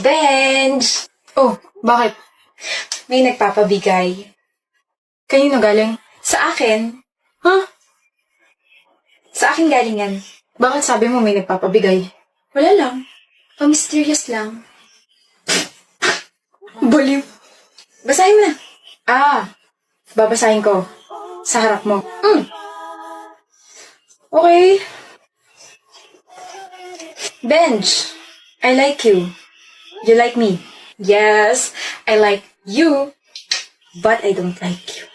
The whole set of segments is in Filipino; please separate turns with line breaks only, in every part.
Benj!
Oh, bakit?
May nagpapabigay.
Kanino galing?
Sa akin?
Huh?
Sa akin galing yan.
Bakit sabi mo may nagpapabigay?
Wala lang. Mysterious lang.
Baliw.
Basahin mo na. Babasahin ko. Sa harap mo. Okay. Benj, I like you. You like me. Yes, I like you. But I don't like you.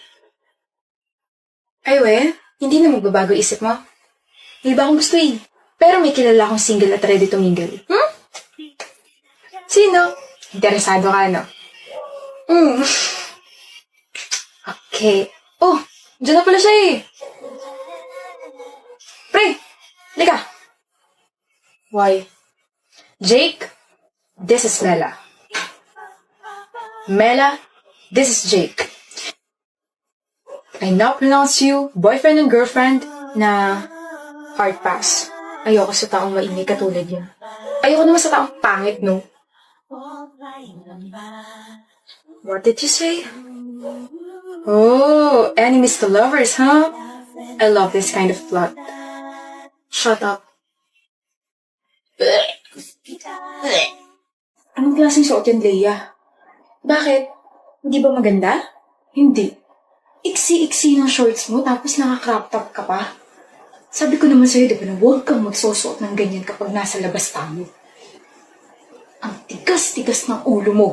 Ay we, hindi na magbabago isip mo. May iba akong gusto eh. Pero may kilala akong single at ready to mingle. Sino? Interesado ka, no? Okay. Oh, dyan na pala siya eh. Pre, lika. Why? Jake, this is Mela. Mela, this is Jake. I now pronounce you boyfriend and girlfriend na hard pass. Ayoko sa taong maingay katulad yun. Ayoko naman sa taong pangit, no? What did you say? Oh, enemies to lovers, huh? I love this kind of plot. Shut up. Anong klaseng suot yan, Leia? Bakit? Hindi ba maganda? Hindi. Iksi-iksi ng shorts mo tapos naka-crop top ka pa. Sabi ko naman sa'yo, di ba na huwag kang magsusuot ng ganyan kapag nasa labas tayo. Ang tigas-tigas ng ulo mo.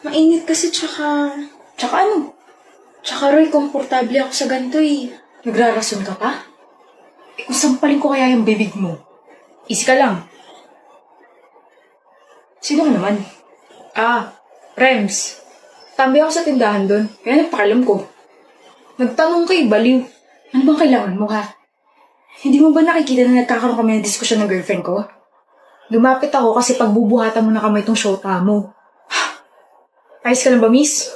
Mainit kasi tsaka... Tsaka ano? Tsaka Roy, komportable ako sa ganito eh. Nagrarason ka pa? Eh kung sampalin ko kaya yung bibig mo. Easy ka lang. Sino ka naman? Rems. Tambi ako sa tindahan doon. Kaya nagpakalam ko. Nagtanong kay baliw. Ano bang kailangan mo ha? Hindi mo ba nakikita na nagkakaroon kami ng diskusyon ng girlfriend ko? Lumapit ako kasi pagbubuhatan mo na kamay itong shota mo. Ayos ka lang ba, miss?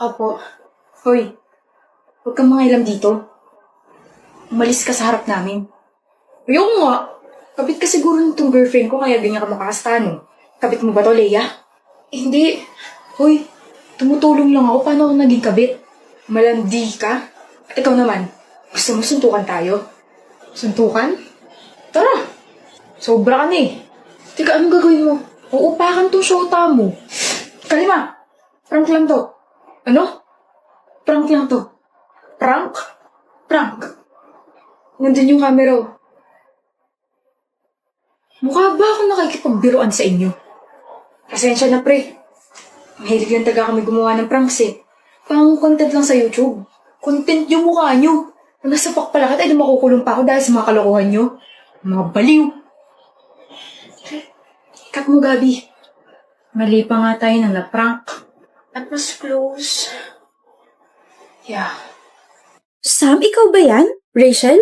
Opo. Hoy, huwag kang mangailam dito. Umalis ka sa harap namin. Ayoko nga. Kabit ka siguro nitong girlfriend ko kaya ganyan ka makakastano. Kabit mo ba to, Leia? Hindi. Hoy, tumutulong lang ako. Paano ako naging kabit? Malandi ka? At ikaw naman, gusto mo suntukan tayo? Suntukan? Tara! Sobra ka na eh. Teka, anong gagawin mo? Uupakan tong shota mo. Kalima! Prank lang to. Ano? Prank lang to. Prank? Prank. Nandun yung camera. Mukha ba ako nakikipagbiruan sa inyo? Pasensya na, pre. Mahilig lang taga kami gumawa ng pranks eh. Pang content lang sa YouTube. Content yung mukha nyo. Kung nasapak pala kita, makukulong pa ako dahil sa mga kalokohan nyo. Mga baliw. Cut mo, Gabi. Mali pa nga tayo na na-prank. At mas close. Yeah.
Sam, ikaw ba yan? Rachel?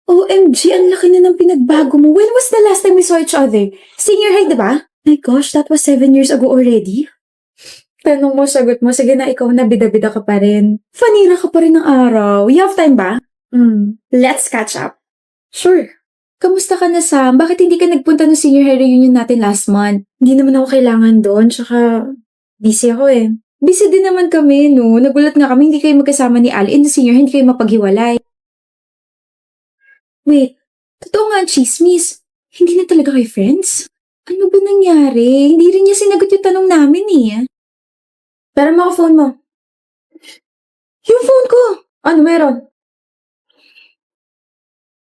OMG, ang laki na ng pinagbago mo. When was the last time we saw each other? Senior high, diba? My gosh, that was 7 years ago already. Tanong mo, sagot mo. Sige na, ikaw na, bida-bida ka pa rin. Fanira ka pa rin ng araw. You have time ba? Let's catch up. Sure. Kamusta ka na, Sam? Bakit hindi ka nagpunta ng senior high reunion natin last month? Hindi naman ako kailangan doon, tsaka busy ako eh. Busy din naman kami, no? Nagulat nga kami, hindi kayo magkasama ni Ali in the senior high, hindi kayo mapaghiwalay. Wait, totoo nga ang chismis. Hindi na talaga kayo friends? Ano ba nangyari? Hindi rin niya sinagot yung tanong namin eh. Pero mo phone mo. Yung phone ko! Ano meron?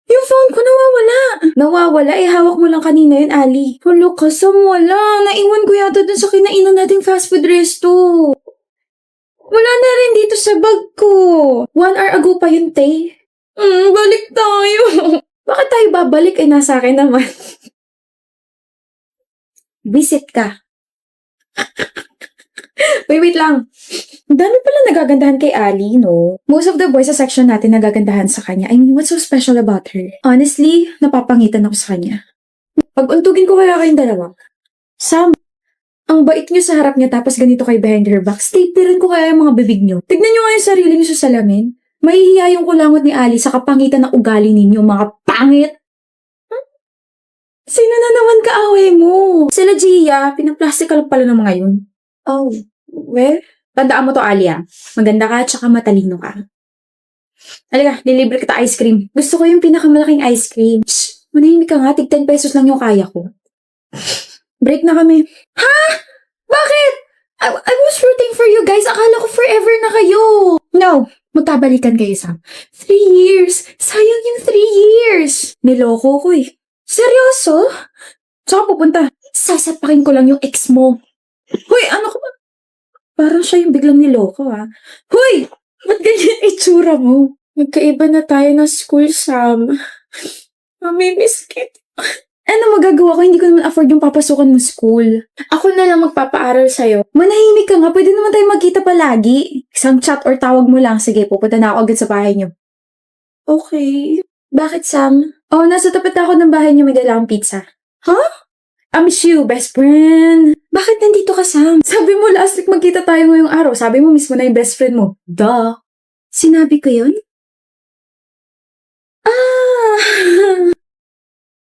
Yung phone ko nawawala. Nawawala? Eh, hawak mo lang kanina yun, Ali. Hulo ka, Sam, wala. Naiwan ko yata dun sa kinainan nating fast food resto. Wala na rin dito sa bag ko. 1 hour ago pa yun, Tay. Balik tayo. Bakit tayo babalik? Eh, nasa akin naman. Visit ka. Wait lang. Ang dami pala nagagandahan kay Ali, no? Most of the boys sa section natin nagagandahan sa kanya. I mean, what's so special about her? Honestly, napapangitan ako sa kanya. Pag-untugin ko kaya kayong dalawa. Sam, ang bait niyo sa harap niya tapos ganito kay behind her back. Staplerin ko kaya yung mga bibig niyo. Tignan niyo nga yung sarili niyo sa salamin. Mahihiya yung kulangot ni Ali sa kapangitan ng ugali ninyo, mga pangit. Sino na naman kaaway mo? Sila Gia, pinaplastikal pala ng mga yun. Oh, well, tandaan mo to, Alia. Maganda ka, tsaka matalino ka. Halika, lilibre kita ice cream. Gusto ko yung pinakamalaking ice cream. Shh! Manahimik ka nga, tig 10 pesos lang yung kaya ko. Break na kami. Ha? Bakit? I was rooting for you guys. Akala ko forever na kayo. No, magkabalikan kayo, Sam. 3 years. Sayang yung 3 years. Niloko ko eh. Seryoso? Tsaka pupunta. Sasapakin ko lang yung ex mo. Hoy, ano ka ba? Parang siya yung biglang niloko, ha? Hoy! Ba't ganyan itsura mo? Magkaiba na tayo ng school, Sam. Mamimiss kita. Ano magagawa ko? Hindi ko naman afford yung papasukan mo school. Ako na lang magpapaaral sa'yo. Manahimik ka nga. Pwede naman tayo magkita palagi. Isang chat or tawag mo lang. Sige, pupunta na ako agad sa bahay niyo. Okay. Bakit, Sam? Oh, nasa tapat ako ng bahay niyo. May dala akong pizza. Huh? I miss you, best friend. Bakit nandito ka, Sam? Sabi mo last week magkita tayo ngayong araw. Sabi mo mismo na yung best friend mo. Duh. Sinabi ko yun? Ah!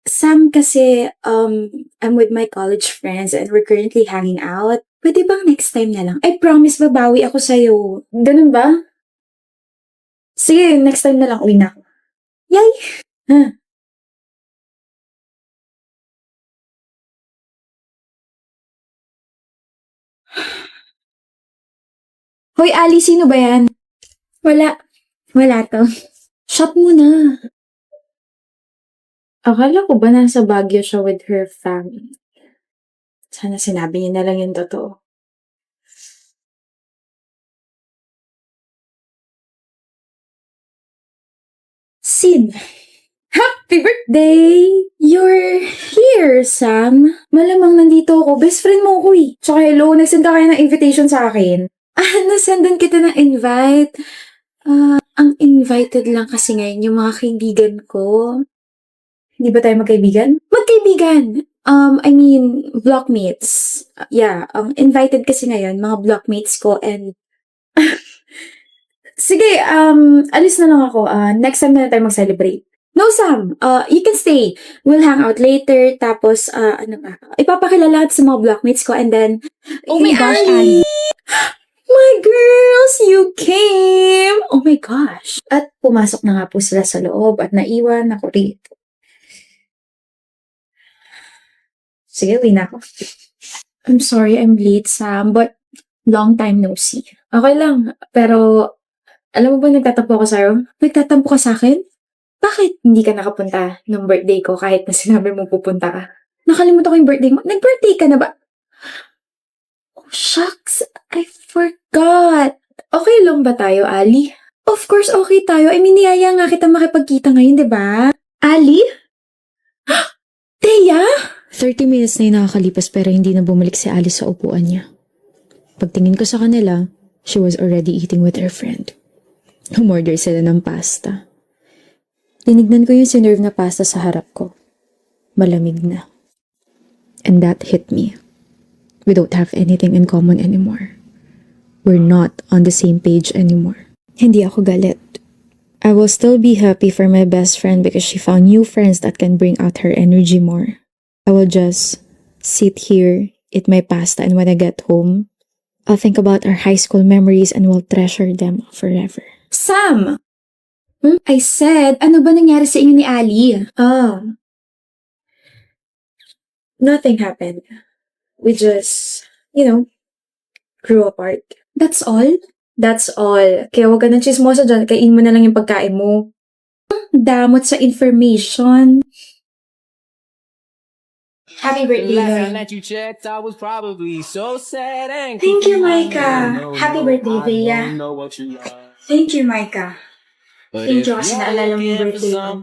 Sam, kasi, I'm with my college friends and we're currently hanging out. Pwede bang next time na lang? I promise babawi ako sa'yo. Ganun ba? Sige, next time na lang. Uwi na ako. Yay! Huh. Hoy, Ali, sino ba yan? Wala. Wala to. Shut mo na. Akala ko ba nasa Baguio siya with her family? Sana sinabi niya na lang yung totoo. Sin! Happy birthday! You're here, Sam. Malamang nandito ako. Best friend mo ako eh. Tsaka hello, nagsend ka kaya ng invitation sa akin. Nasendan kita ng invite. Ang invited lang kasi ngayon yung mga kaibigan ko. Hindi ba tayo magkaibigan? Magkaibigan! I mean, blockmates. Yeah, invited kasi ngayon, mga blockmates ko and... Sige, alis na lang ako. Next time na tayo mag-celebrate. No, Sam. You can stay. We'll hang out later. Tapos, ano ba? Ipapakilala sa mga blockmates ko and then...
Oh my gosh, Ali.
My girls, you came! Oh my gosh. At pumasok na nga po sila sa loob at naiwan ako rito. Sige, uwi na ako. I'm sorry I'm late, Sam, but long time no see. Okay lang, pero alam mo ba nagtatampo ako sa'yo? Nagtatampo ka sa akin? Bakit hindi ka nakapunta nung birthday ko kahit na sinabi mo pupunta ka? Nakalimutan ko yung birthday mo. Nag-birthday ka na ba? Oh, shucks. I forgot. Okay lang ba tayo, Ali? Of course, okay tayo. I mean, niyaya nga kita makipagkita ngayon, di ba? Ali? Teya?
30 minutes na yung nakakalipas pero hindi na bumalik si Alice sa upuan niya. Pagtingin ko sa kanila, she was already eating with her friend. Umorder sila ng pasta. Tinignan ko yung sinerve na pasta sa harap ko. Malamig na. And that hit me. We don't have anything in common anymore. We're not on the same page anymore. Hindi ako galit. I will still be happy for my best friend because she found new friends that can bring out her energy more. I will just sit here, eat my pasta, and when I get home, I'll think about our high school memories and will treasure them forever.
Sam! I said, ano ba nangyari sa inyo ni Ali? Nothing happened. We just, grew apart. That's all? That's all. Kaya huwag ka ng chismosa dyan, kain mo na lang yung pagkain mo. Damot sa information. Happy birthday, Lord. Thank you, Micah. Happy birthday, Bea. Thank you, Micah. Thank you kasi naalala mo yung birthday ko.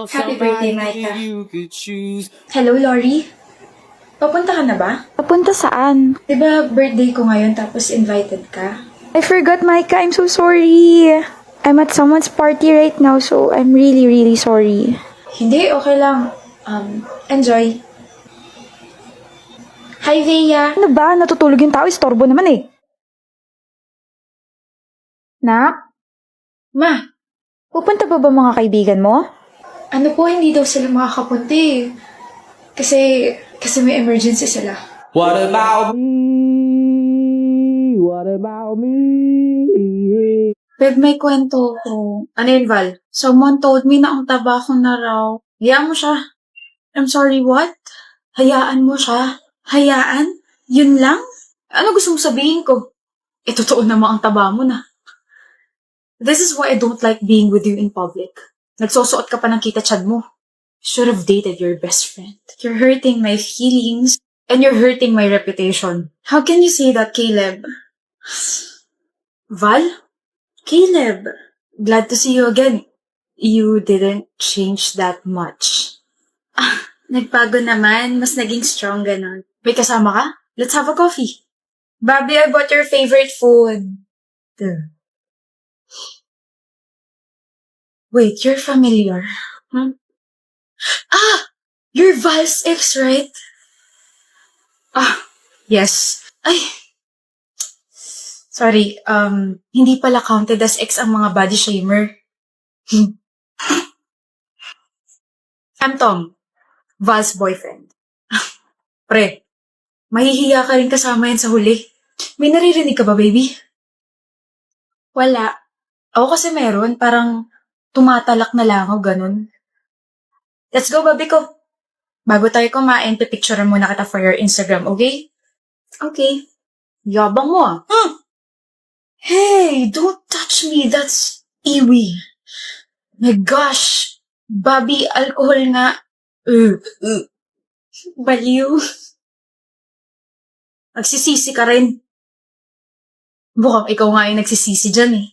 Happy birthday, Micah. Hello, Lori? Papunta ka na ba?
Papunta saan?
Diba birthday ko ngayon tapos invited ka?
I forgot, Micah. I'm so sorry. I'm at someone's party right now, so I'm really, really sorry.
Hindi, okay lang. Enjoy. Hi, Bea.
Ano ba? Natutulog yung tao. Istorbo naman eh. Nak?
Ma,
Pupunta pa ba mga kaibigan mo?
Ano po, hindi daw sila makakapunti eh. Kasi may emergency sila.
What about me? What about me?
Babe, may kwento ko. Ano yun, Val? Someone told me na ang taba ko na raw. Hayaan mo siya. I'm sorry, what? Hayaan mo siya? Hayaan? Yun lang? Ano gusto mong sabihin ko? Totoo naman ang taba mo na. This is why I don't like being with you in public. Nagsusuot ka pa ng kita-chad mo. Should have dated your best friend. You're hurting my feelings and you're hurting my reputation. How can you say that, Caleb? Val? Caleb, glad to see you again. You didn't change that much. Nagbago naman. Mas naging strong ganun. May kasama ka? Let's have a coffee. Bobby, I bought your favorite food. Wait, you're familiar. Hmm? You're Val's ex, right? Yes. Ay, sorry, hindi pala counted as ex ang mga body shamer. I'm Tom, Val's boyfriend. Pre, mahihiya ka rin kasama yan sa huli. May naririnig ka ba, baby? Wala. Ako kasi meron, parang tumatalak na lang ako, ganun. Let's go, baby ko. Bago tayo kumain, pipicturean muna kita for your Instagram, okay? Okay. Yabang mo ah. Hey, don't touch me. That's iwi. My gosh. Bobby, alcohol nga. Baliw. Nagsisisi ka rin. Mukhang ikaw nga yung nagsisisi dyan eh.